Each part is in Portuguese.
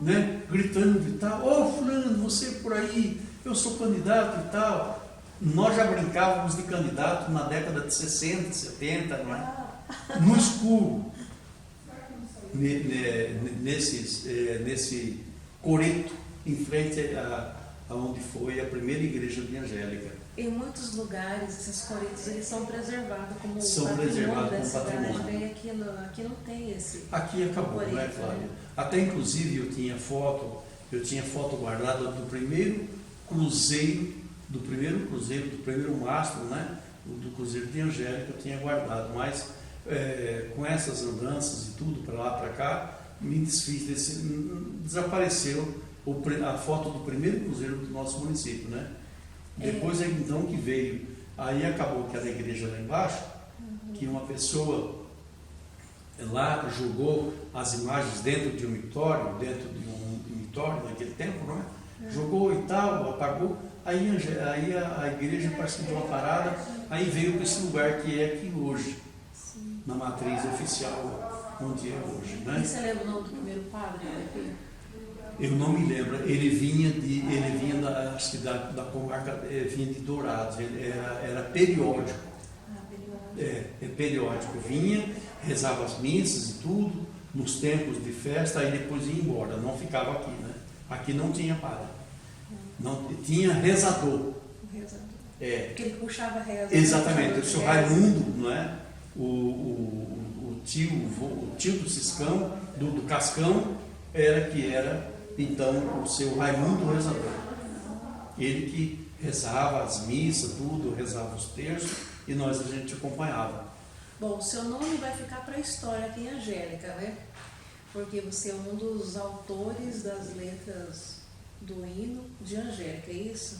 né, gritando e tal, ô fulano, você por aí, eu sou candidato e tal. Nós já brincávamos de candidato na década de 60, 70, não é? No escuro, nesse coreto, em frente a onde foi a primeira igreja de Angélica. Em muitos lugares, esses coretos eles são preservados como São patrimônio preservados da como cidade. patrimônio. Né? Aqui não tem esse. Aqui acabou, coreto, não é, Flávia? né? Até inclusive eu tinha foto guardada do primeiro cruzeiro, do primeiro mastro, né? Do cruzeiro de Angélica eu tinha guardado, mas com essas andanças e tudo para lá para cá, me desfiz desapareceu a foto do primeiro cruzeiro do nosso município, né? Depois é então que veio, aí acabou que era a igreja lá embaixo, que uma pessoa lá jogou as imagens dentro de um mitório naquele tempo, não é? Jogou e tal, apagou, aí a igreja parece que deu uma parada, aí veio para esse lugar que é aqui hoje, na matriz oficial, onde é hoje, né? E você lembra o nome do primeiro padre aqui? Eu não me lembro, ele vinha da comarca, vinha de Dourados, ele era periódico. Periódico, vinha, rezava as missas e tudo, nos tempos de festa, aí depois ia embora, não ficava aqui, né? Aqui não tinha padre, não tinha rezador. Porque ele puxava reza. Exatamente, o seu Raimundo, não é? O tio do Ciscão, do Cascão, era então o seu Raimundo rezador. Ele que rezava as missas, tudo, rezava os terços e a gente acompanhava. Bom, seu nome vai ficar para a história aqui em Angélica, né? Porque você é um dos autores das letras do hino de Angélica, é isso?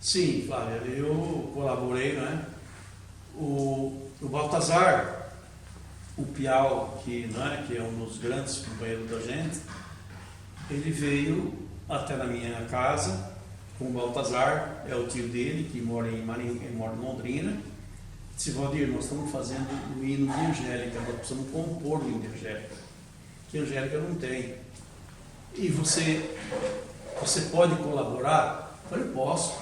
Sim, Flávia, eu colaborei, né? O Baltazar, o Piau, que é um dos grandes companheiros da gente, ele veio até na minha casa com o Baltazar, é o tio dele, que mora em Londrina. Disse: Valdir, nós estamos fazendo o hino de Angélica, nós precisamos compor o hino de Angélica, que Angélica não tem. E você pode colaborar? Eu falei: posso,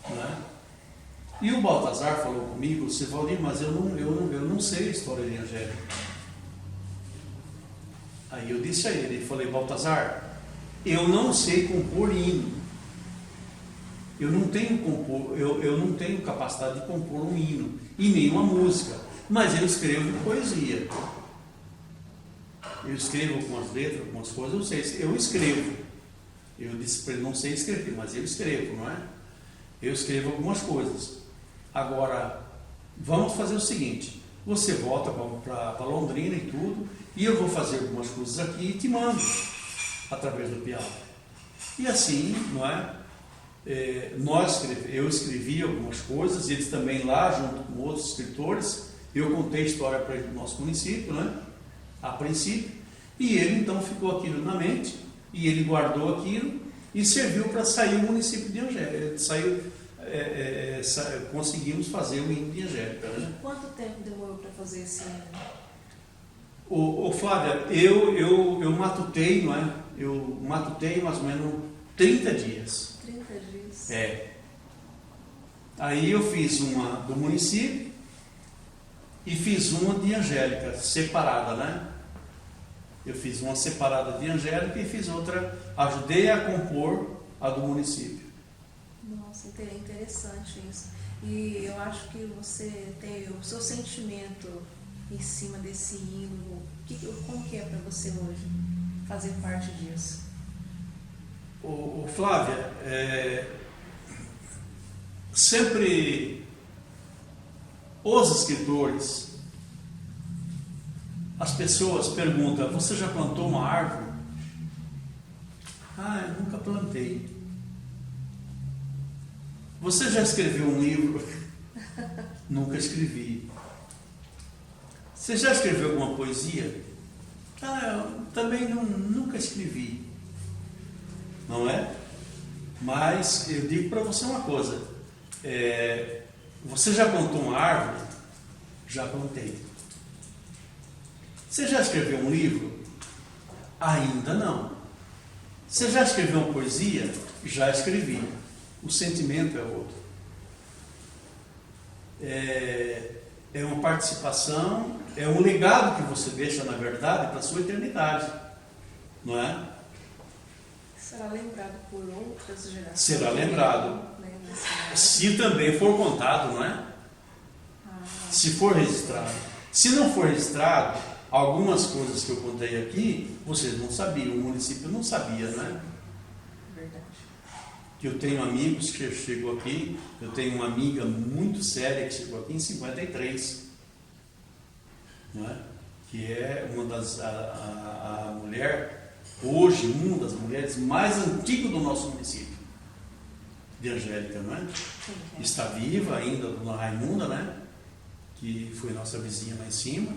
né? E o Baltazar falou comigo: disse, Valdir, mas eu não sei a história de Angélica. Aí eu disse a ele, falei: Baltazar, eu não sei compor hino. Eu não tenho capacidade de compor um hino e nem uma música, mas eu escrevo poesia. Eu escrevo algumas letras, algumas coisas, eu escrevo. Eu disse para ele: não sei escrever, mas eu escrevo, não é? Eu escrevo algumas coisas. Agora, vamos fazer o seguinte: você volta para Londrina e tudo, e eu vou fazer algumas coisas aqui e te mando através do piano. E assim, não é? Eu escrevi algumas coisas, eles também lá, junto com outros escritores, eu contei história para o nosso município, né? A princípio, e ele então ficou aquilo na mente, e ele guardou aquilo, e serviu para sair o município de Angélica. Conseguimos fazer o hino de Angélica. Né? Quanto tempo demorou para fazer esse hino? Flávia, eu matutei, não é? Eu matutei mais ou menos 30 dias. 30 dias? Aí eu fiz uma do município e fiz uma de Angélica, separada, né? Eu fiz uma separada de Angélica e fiz outra, ajudei a compor a do município. Nossa, interessante isso. E eu acho que você tem o seu sentimento em cima desse hino. Como que é para você hoje fazer parte disso? Flávia, sempre os escritores, as pessoas perguntam: você já plantou uma árvore? Eu nunca plantei. Você já escreveu um livro? Nunca escrevi. Você já escreveu alguma poesia? Eu também nunca escrevi. Não é? Mas eu digo para você uma coisa: você já plantou uma árvore? Já plantei. Você já escreveu um livro? Ainda não. Você já escreveu uma poesia? Já escrevi. O sentimento é outro. É uma participação, é um legado que você deixa, na verdade, para a sua eternidade. Não é? Será lembrado por outras gerações. Será lembrado. Né, Se também for contado, não é? Se for registrado. Se não for registrado, algumas coisas que eu contei aqui, vocês não sabiam, o município não sabia, né? Verdade. Que eu tenho amigos que chegou aqui, eu tenho uma amiga muito séria que chegou aqui em 53, não é? Que é uma das, a mulher, hoje, uma das mulheres mais antigas do nosso município, de Angélica, não é? Está viva ainda, dona Raimunda, né? Que foi nossa vizinha lá em cima,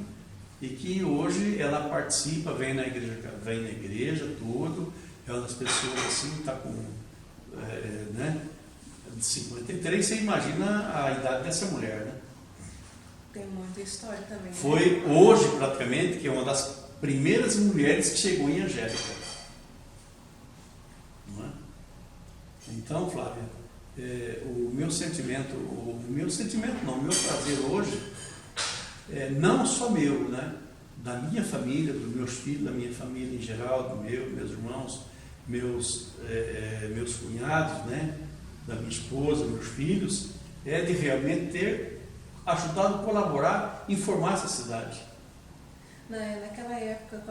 e que hoje ela participa, vem na igreja, tudo, é uma das pessoas assim, está com, né, de 53, você imagina a idade dessa mulher, né? Tem muita história também. Né? Foi hoje, praticamente, que é uma das primeiras mulheres que chegou em Angélica. Não é? Então, Flávia, o meu prazer hoje, não só meu, né? Da minha família, dos meus filhos, da minha família em geral, meus irmãos, meus cunhados, né? Da minha esposa, meus filhos, é de realmente ter ajudado a colaborar, informar essa cidade. Naquela época,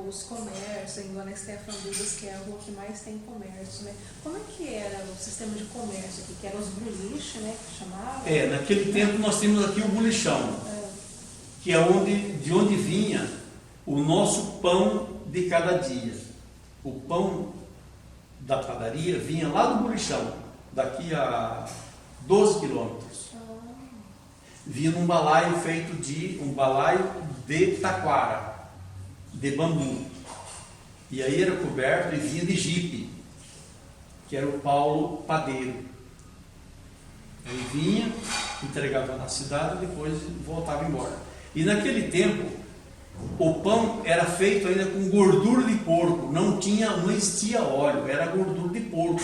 os comércios, igual na Stefan Dudas, que é a rua que mais tem comércio, né? Como é que era o sistema de comércio aqui? Que eram os boliches, né? Que chamava? Naquele tempo nós tínhamos aqui o bolichão, que é de onde vinha o nosso pão de cada dia. O pão da padaria vinha lá do bolichão, daqui a 12 quilômetros. Vinha num balaio feito um balaio de taquara, de bambu. E aí era coberto e vinha de jipe, que era o Paulo Padeiro. Aí vinha, entregava na cidade e depois voltava embora. E naquele tempo, o pão era feito ainda com gordura de porco, não existia óleo, era gordura de porco.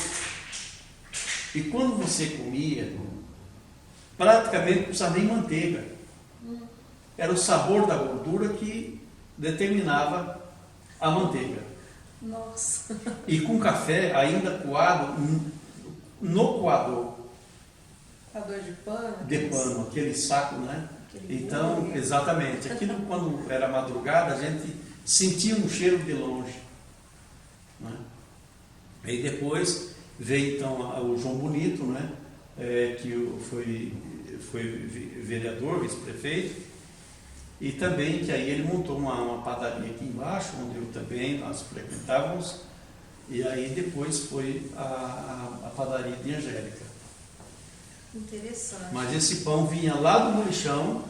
E quando você comia, praticamente não precisava nem manteiga. Era o sabor da gordura que determinava a manteiga. Nossa! E com café ainda coado no coador. Coador de pano? De pano, aquele saco, né? Então, bolo, exatamente. Aquilo quando era madrugada, a gente sentia um cheiro de longe. Né? Aí depois veio então o João Bonito, né? Que foi vereador, vice-prefeito, e também que aí ele montou uma padaria aqui embaixo, onde nós frequentávamos, e aí depois foi a padaria de Angélica. Interessante. Mas esse pão vinha lá do bolichão,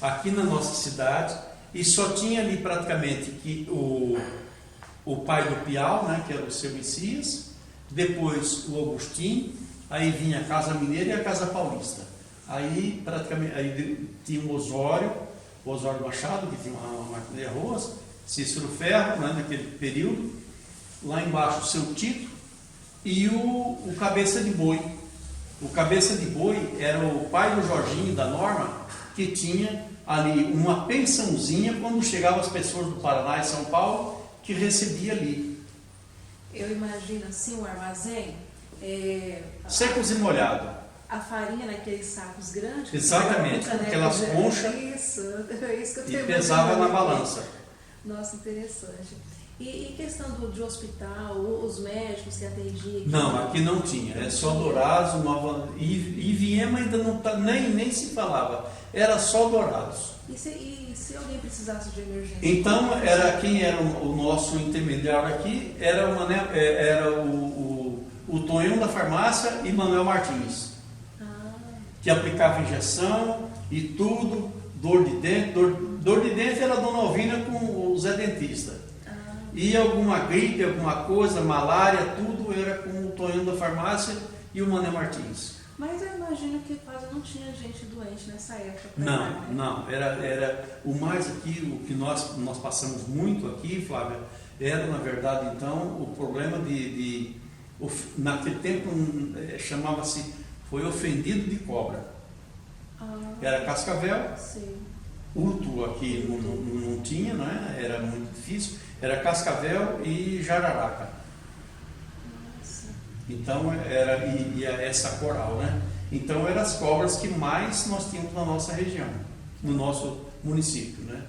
aqui na nossa cidade, e só tinha ali praticamente que o pai do Piau, né, que era o seu Messias, depois o Agostinho, aí vinha a Casa Mineira e a Casa Paulista. Aí praticamente tinha o Osório Machado, que tinha uma máquina de arroz, Cícero Ferro, né, naquele período, lá embaixo o seu Tito e o Cabeça de Boi. O Cabeça de Boi era o pai do Jorginho, da Norma, que tinha ali uma pensãozinha quando chegavam as pessoas do Paraná e São Paulo, que recebia ali. Eu imagino assim o armazém. Secos e molhados. A farinha naqueles sacos grandes. Exatamente, aquelas conchas. Isso que eu tenho. E pesava na balança. Nossa, interessante. E questão de hospital, os médicos que atendiam aqui? Não, aqui não tinha. É só Dourados, e Viema ainda não nem se falava. Era só Dourados. E se alguém precisasse de emergência? Então, quem era o nosso intermediário aqui era o Tonhão da farmácia e Manuel Martins. Que aplicava injeção e tudo, dor de dente. Dor de dente era a Dona Alvina com o Zé Dentista. E alguma gripe, alguma coisa, malária, tudo era com o Tonhão da farmácia e o Manuel Martins. Mas eu imagino que quase não tinha gente doente nessa época. Não. Era o mais aqui, o que nós passamos muito aqui, Flávia, Era, na verdade, então, o problema naquele tempo chamava-se, foi ofendido de cobra. Era cascavel, sim. urto aqui não tinha, né? Era muito difícil, era cascavel e jararaca. Nossa. Então, e essa coral, né? Então, eram as cobras que mais nós tínhamos na nossa região, no nosso município, né?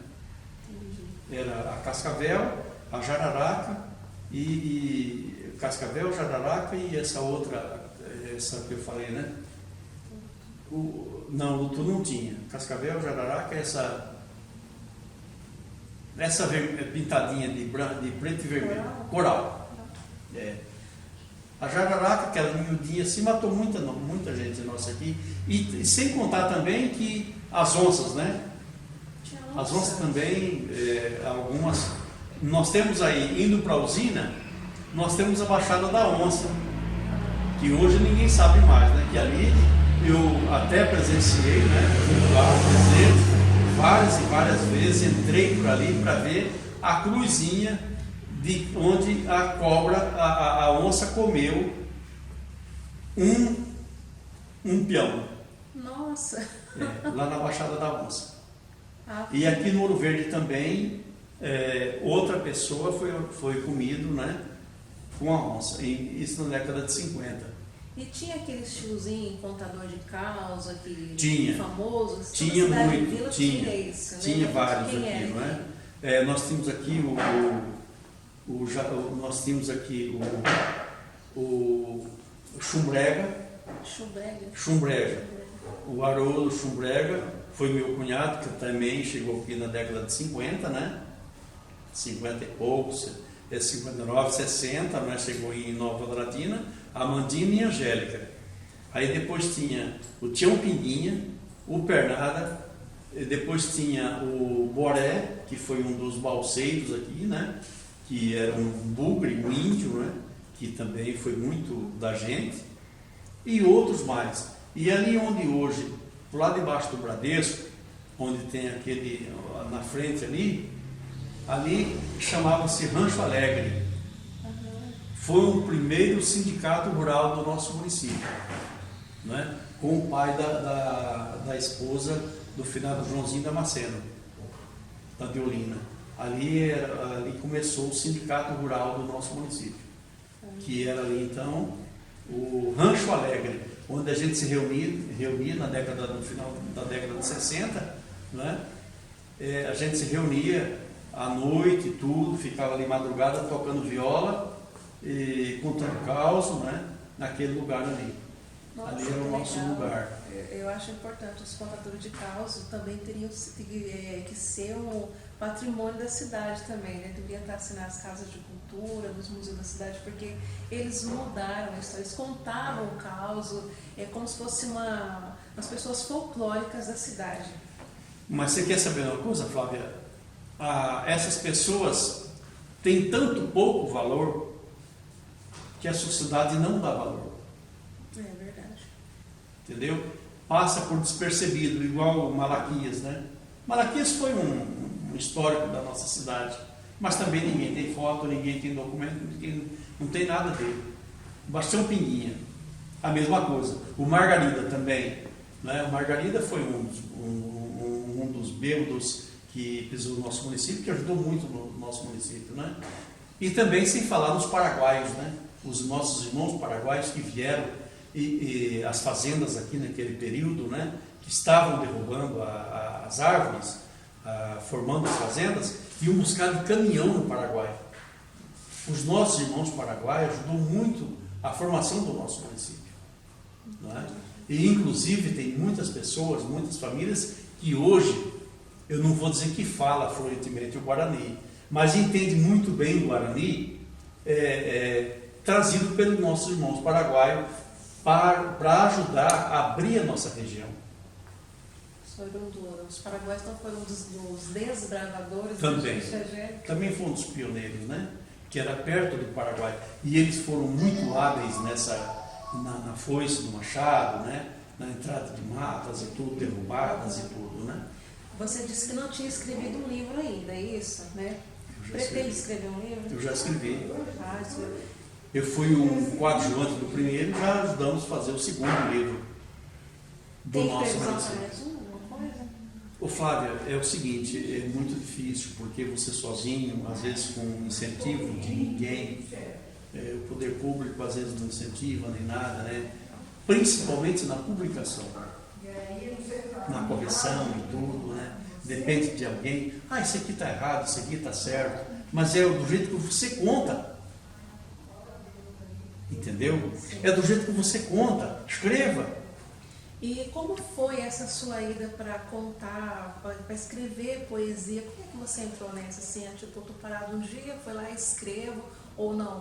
Entendi. Era a cascavel, a jararaca cascavel, jararaca e essa outra, essa que eu falei, né? Não, luto não tinha. Cascavel, jararaca, essa pintadinha de preto e vermelho. Coral. É. A jararaca, aquela miudinha assim, matou muita gente nossa aqui. E sem contar também que as onças, né? As onças também, algumas. Nós temos aí, indo para a usina, nós temos a Baixada da Onça, que hoje ninguém sabe mais, né? Que ali eu até presenciei, né? Fui lá várias e várias vezes, entrei por ali para ver a cruzinha de onde a cobra, a onça comeu um peão. Nossa! Lá na Baixada da Onça. Ah, E aqui no Ouro Verde também, outra pessoa foi comido, né, com a onça, isso na década de 50. e tinha aquele estilozinho contador de caos, aquele Tinha. famoso? Tinha Toda cidade muito, Vila tinha. isso, né? Tinha vários Quem aqui, era não é? Nós tínhamos aqui nós tínhamos aqui o Chumbrega, Chumbrega. o Haroldo Chumbrega, foi meu cunhado, que também chegou aqui na década de 50, né? 50 e poucos, 59, 60, né? Chegou em Nova Andradina, a Mandina e a Angélica. Aí depois tinha o Tião Pinguinha, o Pernada, depois tinha o Boré, que foi um dos balseiros aqui, né? Que era um bugre, um índio, né? Que também foi muito da gente, e outros mais. E ali onde hoje, lá debaixo do Bradesco, onde tem aquele, na frente ali chamava-se Rancho Alegre. Foi o primeiro sindicato rural do nosso município, né? Com o pai da esposa do finado Joãozinho Damasceno, da Deolina. Ali começou o sindicato rural do nosso município, que era ali então o Rancho Alegre, onde a gente se reunia no final da década de 60, né? A gente se reunia à noite, tudo, ficava ali madrugada tocando viola e contando caos, né? Naquele lugar ali. Nossa, ali era o nosso lugar. Eu acho importante, os contadores de caos também teriam que ser um patrimônio da cidade também, né? Deveriam estar assim nas casas de cultura, nos museus da cidade, porque eles mudaram a história, eles contavam o caos, como se fosse umas pessoas folclóricas da cidade. Mas você quer saber uma coisa, Flávia? Essas pessoas têm tanto pouco valor que a sociedade não dá valor. É verdade. Entendeu? Passa por despercebido, igual o Malaquias, né? Malaquias foi um histórico da nossa cidade, mas também ninguém tem foto, ninguém tem documento, ninguém, não tem nada dele. Bastião Pinguinha, a mesma coisa. O Margarida também, né? O Margarida foi um dos bêbados que pisou no nosso município, que ajudou muito no nosso município, né? E também sem falar nos paraguaios, né? Os nossos irmãos paraguaios que vieram e as fazendas aqui naquele período, né? Que estavam derrubando as árvores, formando as fazendas, iam buscar de caminhão no Paraguai. Os nossos irmãos paraguaios ajudou muito a formação do nosso município, não é? E inclusive tem muitas pessoas, muitas famílias que hoje, eu não vou dizer que fala fluentemente o Guarani, mas entende muito bem o Guarani, trazido pelos nossos irmãos paraguaios para ajudar a abrir a nossa região. Os paraguaios não foram dos desbravadores? Também foram dos pioneiros, né? Que era perto do Paraguai. E eles foram muito hábeis na foice do machado, né? Na entrada de matas e tudo, derrubadas e tudo, né? Você disse que não tinha escrevido um livro ainda, é isso, né? Pretende escrever um livro? Eu já escrevi. Ah, escreveu. Eu fui um coadjuvante do primeiro e já ajudamos a fazer o segundo livro do Tem nosso previsão Brasil. para mais uma coisa? Ô Flávia, é o seguinte, é muito difícil, porque você sozinho, às vezes com incentivo de ninguém, o poder público às vezes não incentiva nem nada, né? Principalmente na publicação, na correção e tudo, né? Depende de alguém, isso aqui está errado, isso aqui está certo, mas é do jeito que você conta, entendeu? É do jeito que você conta, escreva. E como foi essa sua ida para contar, para escrever poesia? Como é que você entrou nessa? Assim, tipo, eu estou parado um dia, foi lá e escrevo, ou não?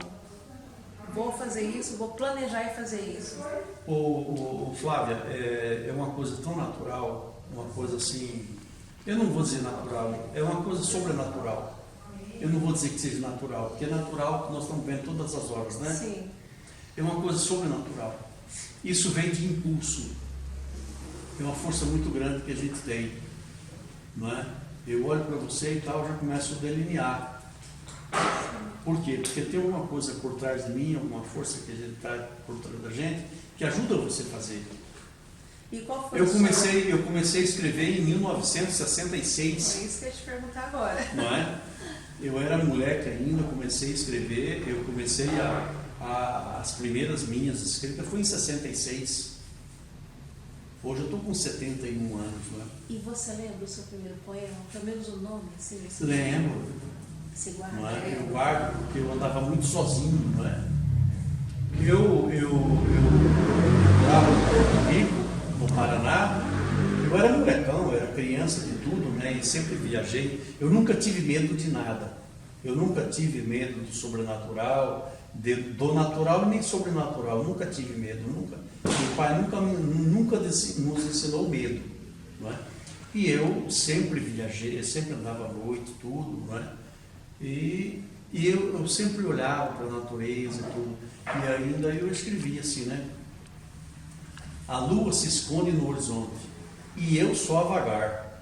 Vou fazer isso, vou planejar e fazer isso. Flávia, é uma coisa tão natural, uma coisa assim, eu não vou dizer natural, é uma coisa sobrenatural. Eu não vou dizer que seja natural, porque é natural que nós estamos vendo todas as horas, né? Sim. É uma coisa sobrenatural. Isso vem de impulso. É uma força muito grande que a gente tem, não é? Eu olho para você e tal, já começo a delinear. Por quê? Porque tem alguma coisa por trás de mim, alguma força que a gente traz por trás da gente, que ajuda você a fazer. E qual foi Eu comecei a escrever em 1966. É isso que eu ia te perguntar agora. Não é? Eu era moleque ainda, comecei a escrever, eu comecei as primeiras minhas escritas, foi em 66. Hoje eu estou com 71 anos, né? E você lembra o seu primeiro poema? Pelo menos o nome? Assim, Lembro. Você guarda? Não é? Eu guardo porque eu andava muito sozinho, não é? Eu morava em Porto Rico, no Paraná. Eu era molecão, eu era criança de tudo, né? E sempre viajei. Eu nunca tive medo de nada. Eu nunca tive medo do sobrenatural, do natural e nem sobrenatural. Eu nunca tive medo, nunca. Meu pai nunca nos ensinou medo, não é? E eu sempre viajei, eu sempre andava à noite, tudo, não é? E eu sempre olhava para a natureza e tudo. E ainda eu escrevia assim, né? A lua se esconde no horizonte e eu só a vagar.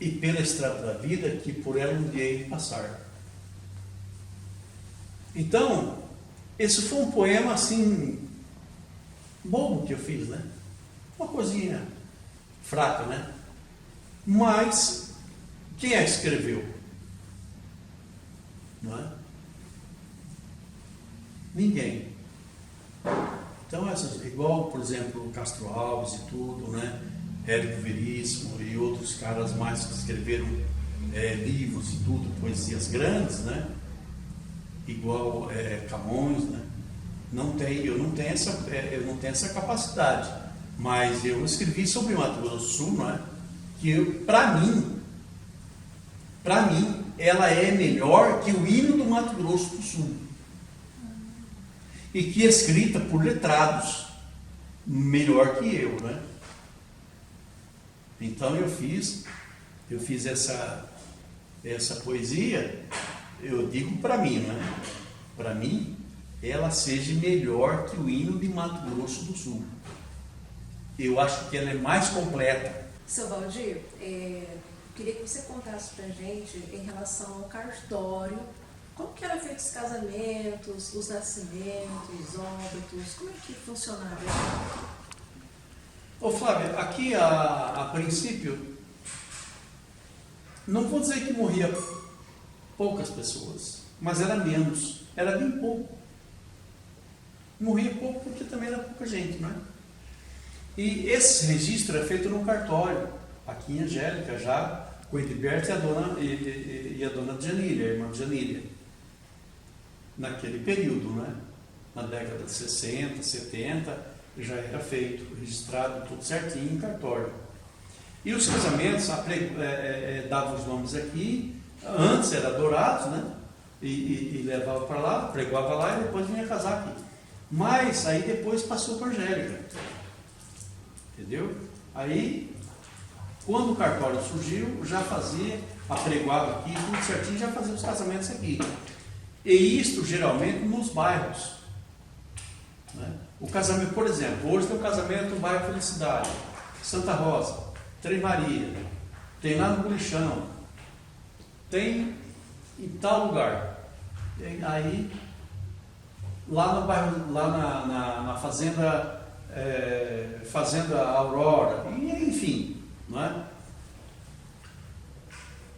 E pela estrada da vida que por ela um dia hei de passar. Então, esse foi um poema assim, bobo que eu fiz, né? Uma coisinha fraca, né? Mas, quem é que escreveu? Não é? Ninguém. Então, igual, por exemplo, Castro Alves e tudo, né? Érico Veríssimo e outros caras mais que escreveram livros e tudo, poesias grandes, né? Igual Camões, né? Eu não tenho essa capacidade, mas eu escrevi sobre Mato Grosso do Sul, não é? Que para mim, ela é melhor que o hino do Mato Grosso do Sul, e que é escrita por letrados, melhor que eu, né? Então eu fiz essa poesia, eu digo para mim, né? Para mim, ela seja melhor que o hino de Mato Grosso do Sul. Eu acho que ela é mais completa. Seu Valdir, queria que você contasse pra gente em relação ao cartório, como que era feito os casamentos, os nascimentos, óbitos, como é que funcionava? Ô Flávia, aqui a princípio, não vou dizer que morria poucas pessoas, mas era menos, era bem pouco. Morria pouco porque também era pouca gente, não é? E esse registro é feito no cartório, aqui em Angélica, já com o Edilberto e a dona Janília, a irmã Janília, naquele período, né? Na década de 60, 70, já era feito, registrado, tudo certinho em cartório. E os casamentos, davam os nomes aqui, antes era Dourados, né? E levava para lá, pregoava lá e depois vinha casar aqui. Mas aí depois passou para Angélica. Entendeu? Aí, quando o cartório surgiu, já fazia, apregoava aqui, tudo certinho, já fazia os casamentos aqui. E isto geralmente nos bairros. Né? O casamento, por exemplo, hoje tem um casamento no bairro Felicidade, Santa Rosa, Trem Maria, tem lá no Bolichão, tem em tal lugar. Aí, lá no bairro, lá na fazenda, Fazenda Aurora, e, enfim, não é?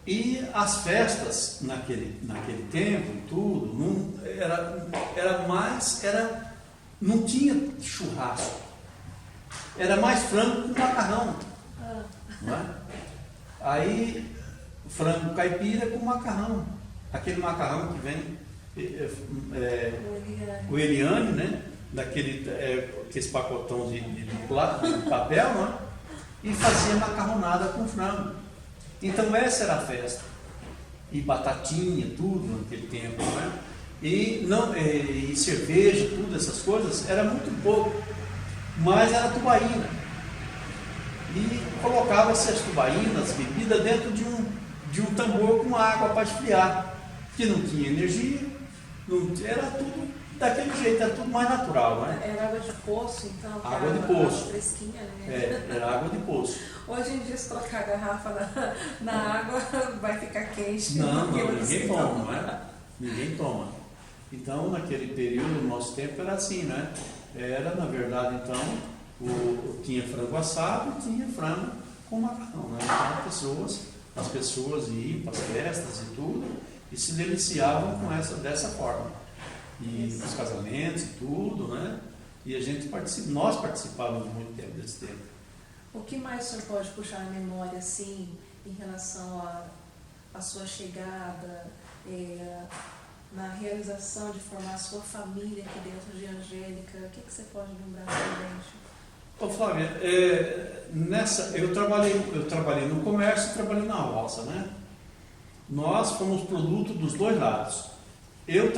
E as festas naquele tempo, tudo, não tinha churrasco, era mais frango com macarrão, não é? Aí, frango caipira com macarrão, aquele macarrão que vem, o Eliane, né? Aqueles pacotão de papel, né? E fazia macarronada com frango. Então essa era a festa. E batatinha, tudo naquele tempo, né? E cerveja, tudo, essas coisas, era muito pouco. Mas era tubaína. E colocava-se as tubainas, as bebidas, dentro de um tambor com água para esfriar. Que não tinha energia, era tudo daquele jeito, era tudo mais natural, né? Era água de poço, então? Água de poço. Fresquinha, né? Era água de poço. Hoje em dia, se colocar a garrafa na água, vai ficar quente. Não, ninguém toma, não é? Ninguém toma. Então, naquele período, no nosso tempo, era assim, né? Era, na verdade, então, tinha frango assado e tinha frango com macarrão, né? Então, as pessoas iam para as festas e tudo, e se deliciavam dessa forma. E os casamentos e tudo, né? E nós participávamos muito tempo desse tempo. O que mais o senhor pode puxar na memória, assim, em relação à sua chegada, na realização de formar a sua família aqui dentro de Angélica? O que você pode lembrar pra gente? Ô Flávia, eu trabalhei no comércio e trabalhei na roça, né? Nós fomos produto dos dois lados. Eu